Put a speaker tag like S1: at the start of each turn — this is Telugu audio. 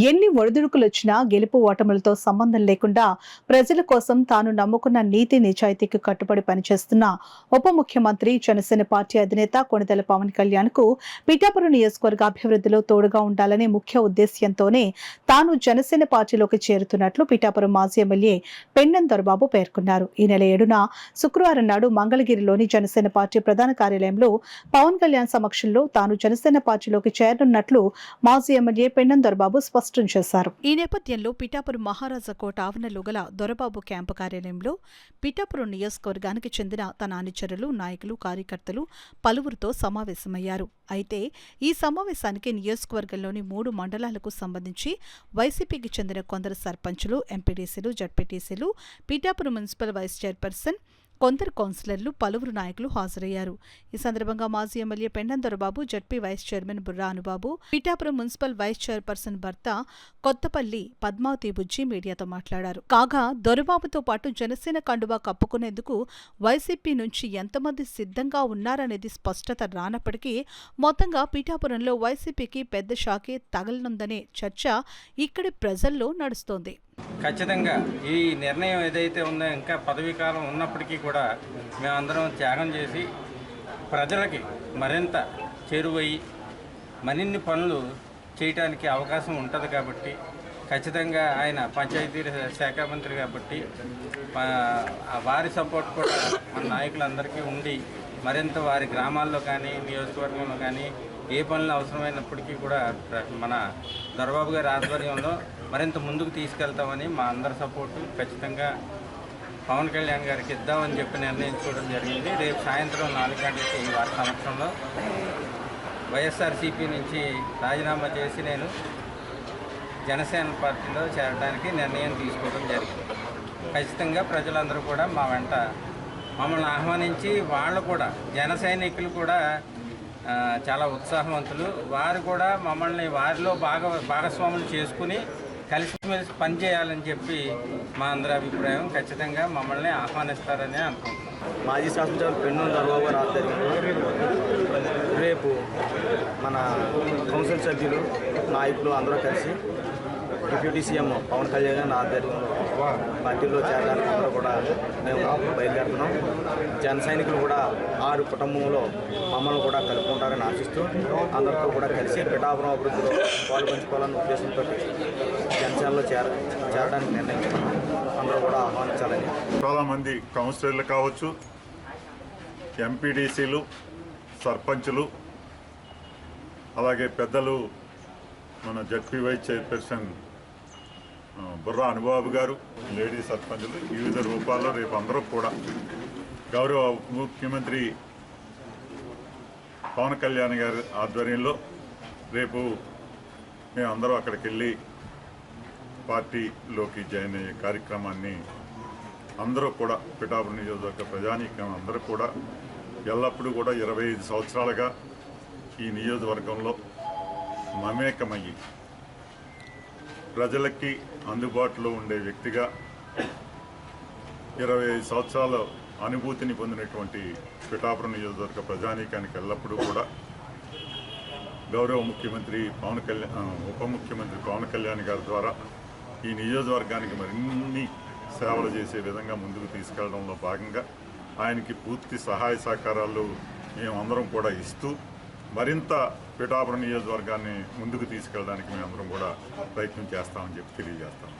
S1: ఎన్ని ఒడిదుడుకులొచ్చినా గెలుపు ఓటములతో సంబంధం లేకుండా ప్రజల కోసం తాను నమ్ముకున్న నీతి నిజాయితీకి కట్టుబడి పనిచేస్తున్న ఉప ముఖ్యమంత్రి జనసేన పార్టీ అధినేత కొణిదెల పవన్ కళ్యాణ్ కు పిఠాపురం నియోజకవర్గ అభివృద్ధిలో తోడుగా ఉండాలనే ముఖ్య ఉద్దేశ్యంతోనే తాను జనసేన పార్టీలోకి చేరుతున్నట్లు పిఠాపురం మాజీ ఎమ్మెల్యే పెండెం దొరబాబు పేర్కొన్నారు. ఈ నెల 7న శుక్రవారం నాడు మంగళగిరిలోని జనసేన పార్టీ ప్రధాన కార్యాలయంలో పవన్ కళ్యాణ్ సమక్షంలో తాను జనసేన పార్టీలోకి చేరనున్నట్లు మాజీ ఎమ్మెల్యే పెండెం దొరబాబు స్పష్టం చేశారు. ఈ నేపథ్యంలో పిఠాపురం మహారాజా కోట ఆవరణలో గల దొరబాబు క్యాంపు కార్యాలయంలో పిఠాపురం నియోజకవర్గానికి చెందిన తన అనుచరులు, నాయకులు, కార్యకర్తలు పలువురితో సమావేశమయ్యారు. అయితే ఈ సమావేశానికి నియోజకవర్గంలోని 3 మండలాలకు సంబంధించి వైసీపీకి చెందిన కొందరు సర్పంచులు, ఎంపీటీసీలు, జడ్పీటీసీలు, పిఠాపురం మున్సిపల్ వైస్ చైర్పర్సన్, కొందరు కౌన్సిలర్లు, పలువురు నాయకులు హాజరయ్యారు. ఈ సందర్భంగా మాజీ MLA Pendem Dorababu, ZP vice chairman Burra Anubabu, Pithapuram municipal vice chairperson భర్త కొత్తపల్లి పద్మావతి బుజ్జి మీడియాతో మాట్లాడారు. కాగా దొరబాబుతో పాటు జనసేన కండువా కప్పుకునేందుకు వైసీపీ నుంచి ఎంతమంది సిద్ధంగా ఉన్నారనేది స్పష్టత రానప్పటికీ మొత్తంగా పిఠాపురంలో వైసీపీకి పెద్ద షాకే తగలనుందనే చర్చ ఇక్కడి ప్రజల్లో నడుస్తోంది.
S2: ఖచ్చితంగా ఈ నిర్ణయం ఏదైతే ఉందో ఇంకా పదవీ కాలం ఉన్నప్పటికీ కూడా మేమందరం త్యాగం చేసి ప్రజలకి మరింత చేరువయ్యి మరిన్ని పనులు చేయడానికి అవకాశం ఉంటుంది కాబట్టి ఖచ్చితంగా ఆయన పంచాయతీ శాఖ మంత్రి కాబట్టి వారి సపోర్ట్ కూడా మన నాయకులందరికీ ఉండి మరింత వారి గ్రామాల్లో కానీ నియోజకవర్గంలో కానీ ఏ పనులు అవసరమైనప్పటికీ కూడా మన దొరబాబు గారి ఆధ్వర్యంలో మరింత ముందుకు తీసుకెళ్తామని మా అందరి సపోర్టు ఖచ్చితంగా పవన్ కళ్యాణ్ గారికి ఇద్దామని చెప్పి నిర్ణయించుకోవడం జరిగింది. రేపు సాయంత్రం 4 గంటలకి వారి సమక్షంలో వైఎస్ఆర్సీపీ నుంచి రాజీనామా చేసి నేను జనసేన పార్టీలో చేరడానికి నిర్ణయం తీసుకోవడం జరిగింది. ఖచ్చితంగా ప్రజలందరూ కూడా మా వెంట మమ్మల్ని ఆహ్వానించి వాళ్ళు కూడా జన సైనికులు కూడా చాలా ఉత్సాహవంతులు. వారు కూడా మమ్మల్ని వారిలో భాగస్వాములు చేసుకుని కలిసిమెలిసి పనిచేయాలని చెప్పి మా అందరి అభిప్రాయం. ఖచ్చితంగా మమ్మల్ని ఆహ్వానిస్తారని అనుకుంటున్నాం.
S3: మాజీ శాసనసభ్యులు పెండెం దొరబాబు గారు ఆధ్వర్యంలో రేపు మన కౌన్సిల్ సభ్యులు, నాయకులు అందరూ కలిసి డిప్యూటీ సీఎం పవన్ కళ్యాణ్ గారి ఆధ్వర్యంలో పార్టీలో చేరడానికి అందరూ కూడా మేము బయలుదేరుతున్నాం. జన సైనికులు కూడా 6 కుటుంబంలో మమ్మల్ని కూడా కలుపుకుంటారని ఆశిస్తూ అందరితో కూడా కలిసి పిఠాపురం అభివృద్ధిలో పాలు పంచుకోవాలన్న ఉద్దేశంతో జనసేనలో చేరడానికి నిర్ణయించుకున్నాం. అందరూ కూడా ఆహ్వానించాలని.
S4: చాలామంది కౌన్సిలర్లు కావచ్చు, ఎంపీడీసీలు, సర్పంచులు, అలాగే పెద్దలు మన ZP vice chairperson Burra Anubabu గారు, లేడీ సర్పంచులు వివిధ రూపాల్లో రేపు అందరూ కూడా గౌరవ ముఖ్యమంత్రి పవన్ కళ్యాణ్ గారి ఆధ్వర్యంలో రేపు మేమందరూ అక్కడికి వెళ్ళి పార్టీలోకి జాయిన్ అయ్యే కార్యక్రమాన్ని అందరూ కూడా పిఠాపురం నియోజకవర్గ ప్రజానీకం అందరూ కూడా ఎల్లప్పుడూ కూడా 25 సంవత్సరాలుగా ఈ నియోజకవర్గంలో మమేకమయ్యి ప్రజలకి అందుబాటులో ఉండే వ్యక్తిగా 25 సంవత్సరాల అనుభూతిని పొందినటువంటి పిఠాపురం నియోజకవర్గ ప్రజానీకానికి ఎల్లప్పుడూ కూడా గౌరవ ముఖ్యమంత్రి ఉప ముఖ్యమంత్రి పవన్ కళ్యాణ్ గారి ద్వారా ఈ నియోజకవర్గానికి మరిన్ని సేవలు చేసే విధంగా ముందుకు తీసుకెళ్లడంలో భాగంగా ఆయనకి పూర్తి సహాయ సహకారాలు మేమందరం కూడా ఇస్తూ మరింత పిఠాపురం నియోజకవర్గాన్ని ముందుకు తీసుకెళ్ళడానికి మేమందరం కూడా ప్రయత్నం చేస్తామని చెప్పి తెలియజేస్తాం.